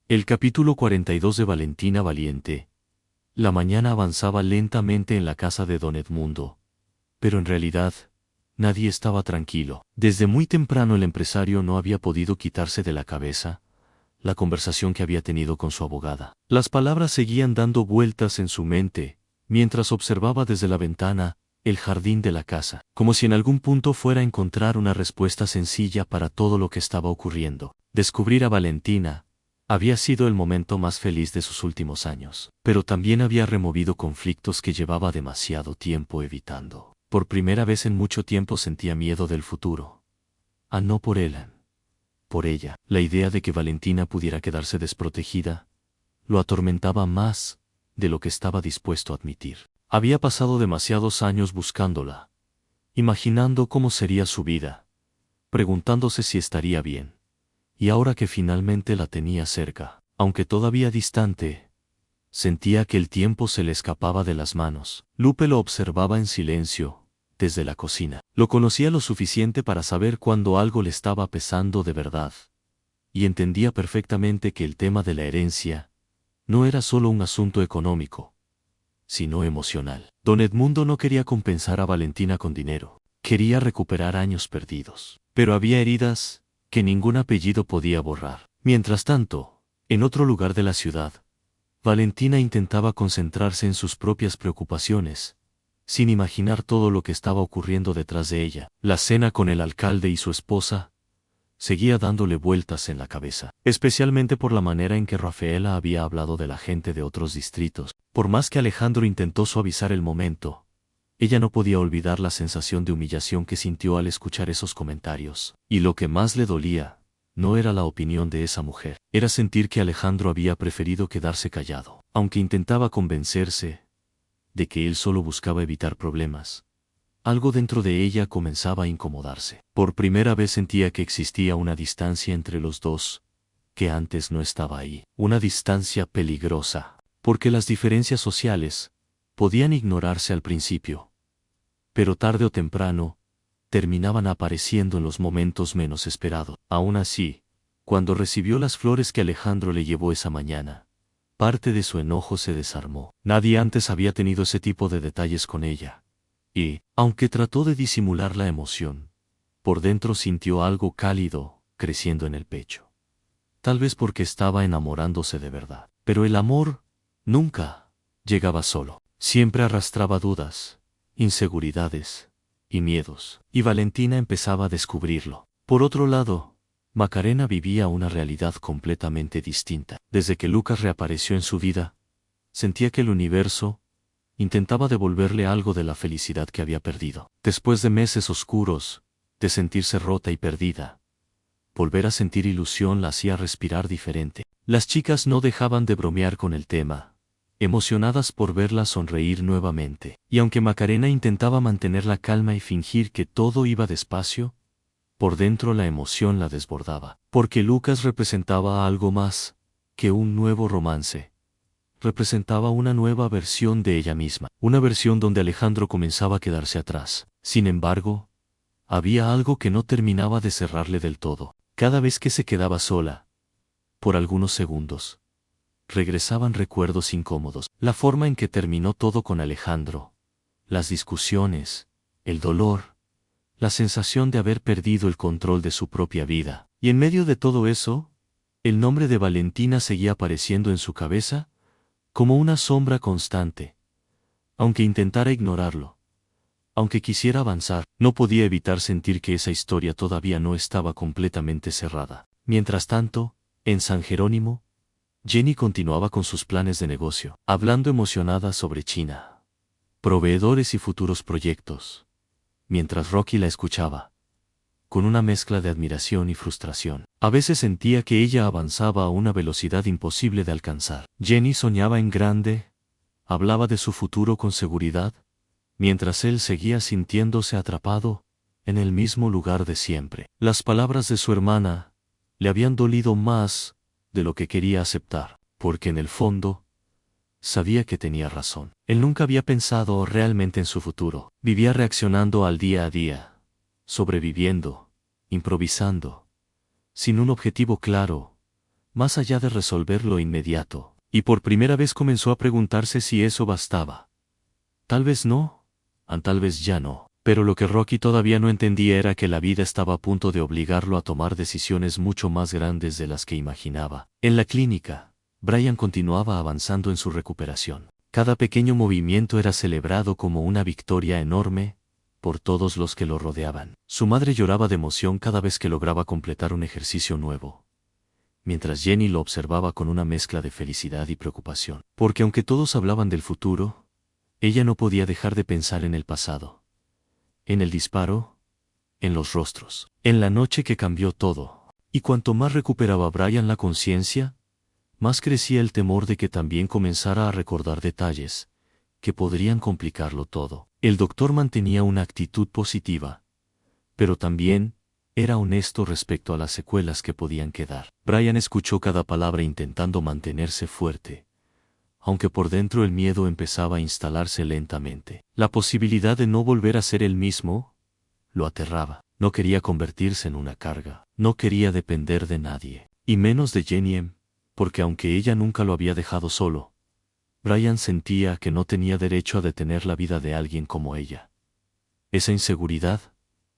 El capítulo 42 de Valentina Valiente. La mañana avanzaba lentamente en la casa de don Edmundo, pero en realidad, nadie estaba tranquilo. Desde muy temprano el empresario no había podido quitarse de la cabeza la conversación que había tenido con su abogada. Las palabras seguían dando vueltas en su mente, mientras observaba desde la ventana el jardín de la casa, como si en algún punto fuera a encontrar una respuesta sencilla para todo lo que estaba ocurriendo. Descubrir a Valentina había sido el momento más feliz de sus últimos años, pero también había removido conflictos que llevaba demasiado tiempo evitando. Por primera vez en mucho tiempo sentía miedo del futuro. No por él, por ella. La idea de que Valentina pudiera quedarse desprotegida lo atormentaba más de lo que estaba dispuesto a admitir. Había pasado demasiados años buscándola, imaginando cómo sería su vida, preguntándose si estaría bien. Y ahora que finalmente la tenía cerca, aunque todavía distante, sentía que el tiempo se le escapaba de las manos. Lupe lo observaba en silencio, desde la cocina. Lo conocía lo suficiente para saber cuando algo le estaba pesando de verdad, y entendía perfectamente que el tema de la herencia no era solo un asunto económico, sino emocional. Don Edmundo no quería compensar a Valentina con dinero, quería recuperar años perdidos. Pero había heridas que ningún apellido podía borrar. Mientras tanto, en otro lugar de la ciudad, Valentina intentaba concentrarse en sus propias preocupaciones, sin imaginar todo lo que estaba ocurriendo detrás de ella. La cena con el alcalde y su esposa seguía dándole vueltas en la cabeza, especialmente por la manera en que Rafaela había hablado de la gente de otros distritos. Por más que Alejandro intentó suavizar el momento, ella no podía olvidar la sensación de humillación que sintió al escuchar esos comentarios. Y lo que más le dolía no era la opinión de esa mujer, era sentir que Alejandro había preferido quedarse callado. Aunque intentaba convencerse de que él solo buscaba evitar problemas, algo dentro de ella comenzaba a incomodarse. Por primera vez sentía que existía una distancia entre los dos, que antes no estaba ahí. Una distancia peligrosa, porque las diferencias sociales podían ignorarse al principio, pero tarde o temprano terminaban apareciendo en los momentos menos esperados. Aún así, cuando recibió las flores que Alejandro le llevó esa mañana, parte de su enojo se desarmó. Nadie antes había tenido ese tipo de detalles con ella. Y, aunque trató de disimular la emoción, por dentro sintió algo cálido creciendo en el pecho. Tal vez porque estaba enamorándose de verdad. Pero el amor nunca llegaba solo. Siempre arrastraba dudas, inseguridades y miedos. Y Valentina empezaba a descubrirlo. Por otro lado, Macarena vivía una realidad completamente distinta. Desde que Lucas reapareció en su vida, sentía que el universo intentaba devolverle algo de la felicidad que había perdido. Después de meses oscuros, de sentirse rota y perdida, volver a sentir ilusión la hacía respirar diferente. Las chicas no dejaban de bromear con el tema, emocionadas por verla sonreír nuevamente. Y aunque Macarena intentaba mantener la calma y fingir que todo iba despacio, por dentro la emoción la desbordaba. Porque Lucas representaba algo más que un nuevo romance. Representaba una nueva versión de ella misma, una versión donde Alejandro comenzaba a quedarse atrás. Sin embargo, había algo que no terminaba de cerrarle del todo. Cada vez que se quedaba sola, por algunos segundos, regresaban recuerdos incómodos. La forma en que terminó todo con Alejandro, las discusiones, el dolor, la sensación de haber perdido el control de su propia vida. Y en medio de todo eso, el nombre de Valentina seguía apareciendo en su cabeza como una sombra constante. Aunque intentara ignorarlo, aunque quisiera avanzar, no podía evitar sentir que esa historia todavía no estaba completamente cerrada. Mientras tanto, en San Jerónimo, Jenny continuaba con sus planes de negocio, hablando emocionada sobre China, proveedores y futuros proyectos, mientras Rocky la escuchaba, con una mezcla de admiración y frustración. A veces sentía que ella avanzaba a una velocidad imposible de alcanzar. Jenny soñaba en grande, hablaba de su futuro con seguridad, mientras él seguía sintiéndose atrapado en el mismo lugar de siempre. Las palabras de su hermana le habían dolido más de lo que quería aceptar, porque en el fondo sabía que tenía razón. Él nunca había pensado realmente en su futuro. Vivía reaccionando al día a día, sobreviviendo, improvisando, sin un objetivo claro, más allá de resolver lo inmediato, y por primera vez comenzó a preguntarse si eso bastaba. Tal vez no, tal vez ya no. Pero lo que Rocky todavía no entendía era que la vida estaba a punto de obligarlo a tomar decisiones mucho más grandes de las que imaginaba. En la clínica, Brian continuaba avanzando en su recuperación. Cada pequeño movimiento era celebrado como una victoria enorme por todos los que lo rodeaban. Su madre lloraba de emoción cada vez que lograba completar un ejercicio nuevo, mientras Jenny lo observaba con una mezcla de felicidad y preocupación. Porque aunque todos hablaban del futuro, ella no podía dejar de pensar en el pasado. En el disparo, en los rostros, en la noche que cambió todo. Y cuanto más recuperaba Brian la conciencia, más crecía el temor de que también comenzara a recordar detalles que podrían complicarlo todo. El doctor mantenía una actitud positiva, pero también era honesto respecto a las secuelas que podían quedar. Brian escuchó cada palabra intentando mantenerse fuerte, aunque por dentro el miedo empezaba a instalarse lentamente. La posibilidad de no volver a ser el mismo lo aterraba. No quería convertirse en una carga. No quería depender de nadie, y menos de Jenny, porque aunque ella nunca lo había dejado solo, Brian sentía que no tenía derecho a detener la vida de alguien como ella. Esa inseguridad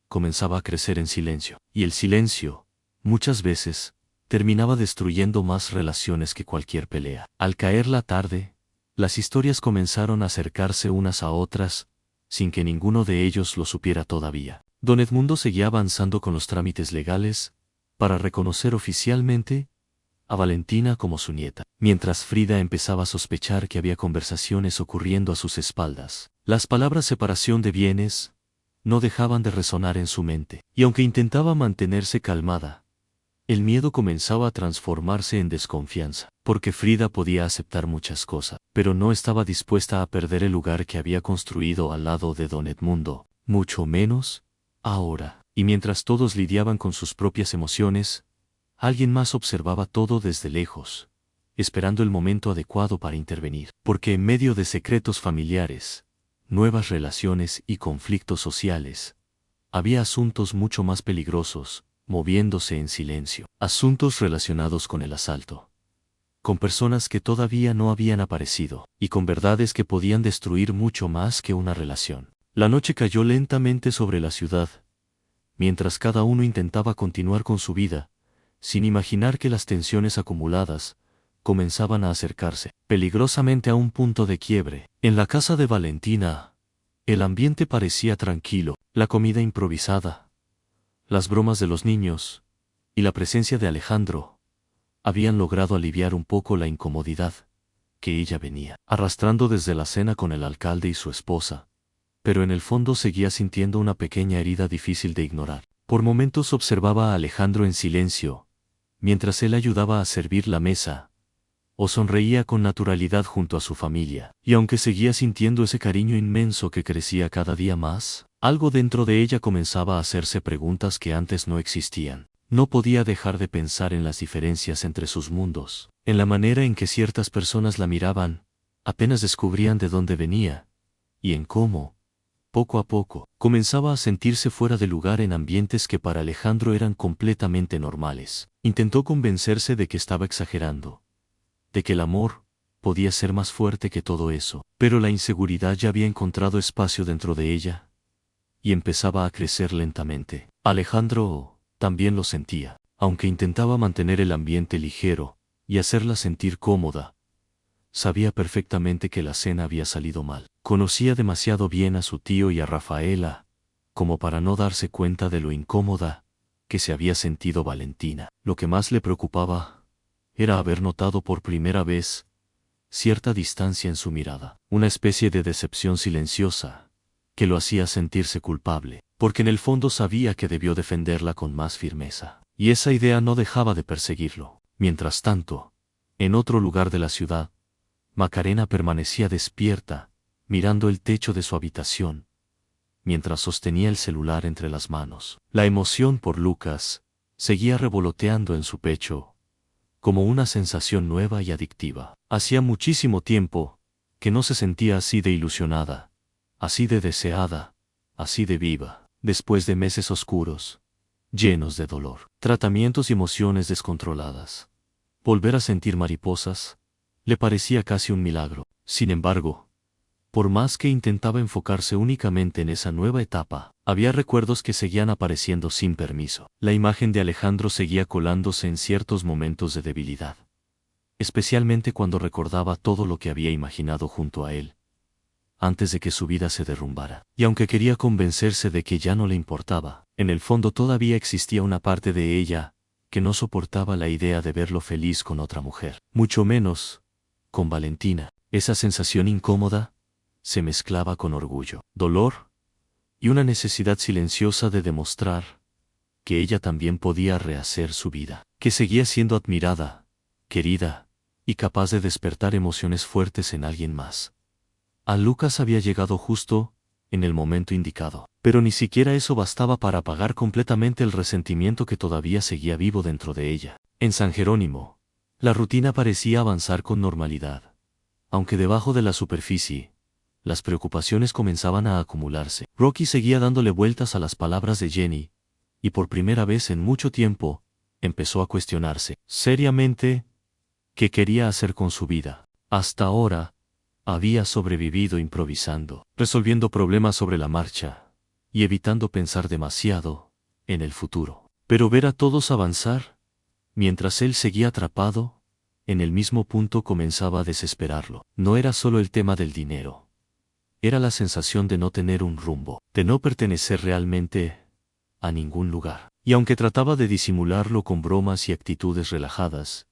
comenzaba a crecer en silencio, y el silencio, muchas veces, terminaba destruyendo más relaciones que cualquier pelea. Al caer la tarde, las historias comenzaron a acercarse unas a otras, sin que ninguno de ellos lo supiera todavía. Don Edmundo seguía avanzando con los trámites legales para reconocer oficialmente a Valentina como su nieta, mientras Frida empezaba a sospechar que había conversaciones ocurriendo a sus espaldas. Las palabras separación de bienes no dejaban de resonar en su mente, y aunque intentaba mantenerse calmada, el miedo comenzaba a transformarse en desconfianza, porque Frida podía aceptar muchas cosas, pero no estaba dispuesta a perder el lugar que había construido al lado de don Edmundo, mucho menos ahora. Y mientras todos lidiaban con sus propias emociones, alguien más observaba todo desde lejos, esperando el momento adecuado para intervenir, porque en medio de secretos familiares, nuevas relaciones y conflictos sociales, había asuntos mucho más peligrosos, moviéndose en silencio. Asuntos relacionados con el asalto, con personas que todavía no habían aparecido, y con verdades que podían destruir mucho más que una relación. La noche cayó lentamente sobre la ciudad, mientras cada uno intentaba continuar con su vida, sin imaginar que las tensiones acumuladas comenzaban a acercarse peligrosamente a un punto de quiebre. En la casa de Valentina, el ambiente parecía tranquilo, la comida improvisada, las bromas de los niños y la presencia de Alejandro habían logrado aliviar un poco la incomodidad que ella venía arrastrando desde la cena con el alcalde y su esposa, pero en el fondo seguía sintiendo una pequeña herida difícil de ignorar. Por momentos observaba a Alejandro en silencio, mientras él ayudaba a servir la mesa, o sonreía con naturalidad junto a su familia, y aunque seguía sintiendo ese cariño inmenso que crecía cada día más, algo dentro de ella comenzaba a hacerse preguntas que antes no existían. No podía dejar de pensar en las diferencias entre sus mundos, en la manera en que ciertas personas la miraban, apenas descubrían de dónde venía, y en cómo, poco a poco, comenzaba a sentirse fuera de lugar en ambientes que para Alejandro eran completamente normales. Intentó convencerse de que estaba exagerando, de que el amor podía ser más fuerte que todo eso, pero la inseguridad ya había encontrado espacio dentro de ella, y empezaba a crecer lentamente. Alejandro también lo sentía, aunque intentaba mantener el ambiente ligero y hacerla sentir cómoda. Sabía perfectamente que la cena había salido mal. Conocía demasiado bien a su tío y a Rafaela, como para no darse cuenta de lo incómoda que se había sentido Valentina. Lo que más le preocupaba era haber notado por primera vez cierta distancia en su mirada, una especie de decepción silenciosa que lo hacía sentirse culpable, porque en el fondo sabía que debió defenderla con más firmeza, y esa idea no dejaba de perseguirlo. Mientras tanto, en otro lugar de la ciudad, Macarena permanecía despierta, mirando el techo de su habitación, mientras sostenía el celular entre las manos. La emoción por Lucas seguía revoloteando en su pecho, como una sensación nueva y adictiva. Hacía muchísimo tiempo que no se sentía así de ilusionada, así de deseada, así de viva, después de meses oscuros, llenos de dolor, tratamientos y emociones descontroladas. Volver a sentir mariposas le parecía casi un milagro. Sin embargo, por más que intentaba enfocarse únicamente en esa nueva etapa, había recuerdos que seguían apareciendo sin permiso. La imagen de Alejandro seguía colándose en ciertos momentos de debilidad, especialmente cuando recordaba todo lo que había imaginado junto a él, antes de que su vida se derrumbara. Y aunque quería convencerse de que ya no le importaba, en el fondo todavía existía una parte de ella que no soportaba la idea de verlo feliz con otra mujer, mucho menos con Valentina. Esa sensación incómoda se mezclaba con orgullo, dolor y una necesidad silenciosa de demostrar que ella también podía rehacer su vida, que seguía siendo admirada, querida y capaz de despertar emociones fuertes en alguien más. A Lucas había llegado justo en el momento indicado, pero ni siquiera eso bastaba para apagar completamente el resentimiento que todavía seguía vivo dentro de ella. En San Jerónimo, la rutina parecía avanzar con normalidad, aunque debajo de la superficie, las preocupaciones comenzaban a acumularse. Rocky seguía dándole vueltas a las palabras de Jenny, y por primera vez en mucho tiempo, empezó a cuestionarse seriamente qué quería hacer con su vida. Hasta ahora, había sobrevivido improvisando, resolviendo problemas sobre la marcha, y evitando pensar demasiado en el futuro. Pero ver a todos avanzar, mientras él seguía atrapado en el mismo punto, comenzaba a desesperarlo. No era solo el tema del dinero. Era la sensación de no tener un rumbo, de no pertenecer realmente a ningún lugar. Y aunque trataba de disimularlo con bromas y actitudes relajadas,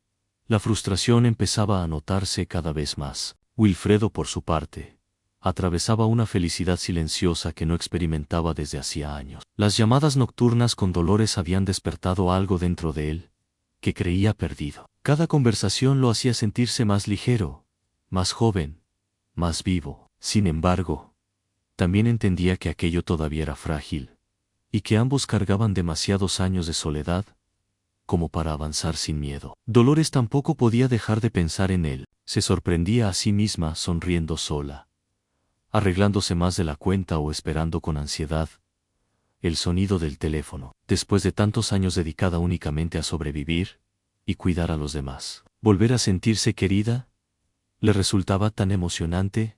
la frustración empezaba a notarse cada vez más. Wilfredo, por su parte, atravesaba una felicidad silenciosa que no experimentaba desde hacía años. Las llamadas nocturnas con Dolores habían despertado algo dentro de él que creía perdido. Cada conversación lo hacía sentirse más ligero, más joven, más vivo. Sin embargo, también entendía que aquello todavía era frágil, y que ambos cargaban demasiados años de soledad como para avanzar sin miedo. Dolores tampoco podía dejar de pensar en él. Se sorprendía a sí misma sonriendo sola, arreglándose más de la cuenta o esperando con ansiedad el sonido del teléfono. Después de tantos años dedicada únicamente a sobrevivir y cuidar a los demás, volver a sentirse querida le resultaba tan emocionante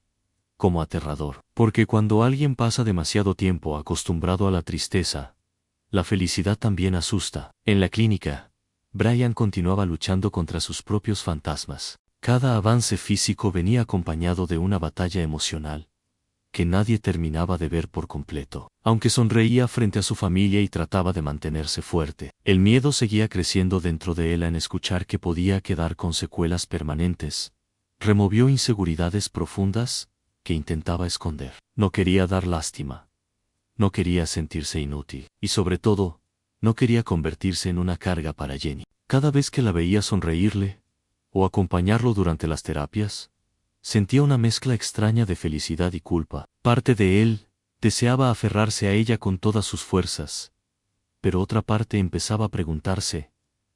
como aterrador. Porque cuando alguien pasa demasiado tiempo acostumbrado a la tristeza, la felicidad también asusta. En la clínica, Brian continuaba luchando contra sus propios fantasmas. Cada avance físico venía acompañado de una batalla emocional que nadie terminaba de ver por completo. Aunque sonreía frente a su familia y trataba de mantenerse fuerte, el miedo seguía creciendo dentro de él en escuchar que podía quedar con secuelas permanentes. Removió inseguridades profundas que intentaba esconder. No quería dar lástima. No quería sentirse inútil. Y sobre todo, no quería convertirse en una carga para Jenny. Cada vez que la veía sonreírle o acompañarlo durante las terapias, sentía una mezcla extraña de felicidad y culpa. Parte de él deseaba aferrarse a ella con todas sus fuerzas, pero otra parte empezaba a preguntarse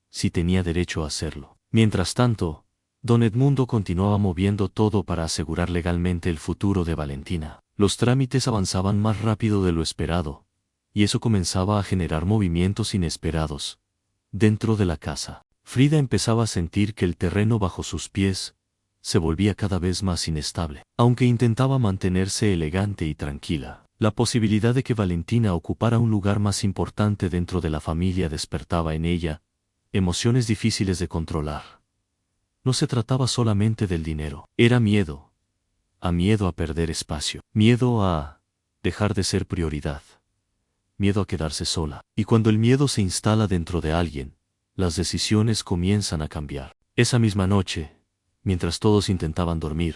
si tenía derecho a hacerlo. Mientras tanto, don Edmundo continuaba moviendo todo para asegurar legalmente el futuro de Valentina. Los trámites avanzaban más rápido de lo esperado, y eso comenzaba a generar movimientos inesperados dentro de la casa. Frida empezaba a sentir que el terreno bajo sus pies se volvía cada vez más inestable. Aunque intentaba mantenerse elegante y tranquila, la posibilidad de que Valentina ocupara un lugar más importante dentro de la familia despertaba en ella emociones difíciles de controlar. No se trataba solamente del dinero, era miedo a perder espacio, miedo a dejar de ser prioridad, miedo a quedarse sola. Y cuando el miedo se instala dentro de alguien, las decisiones comienzan a cambiar. Esa misma noche, mientras todos intentaban dormir,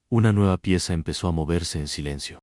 una nueva pieza empezó a moverse en silencio.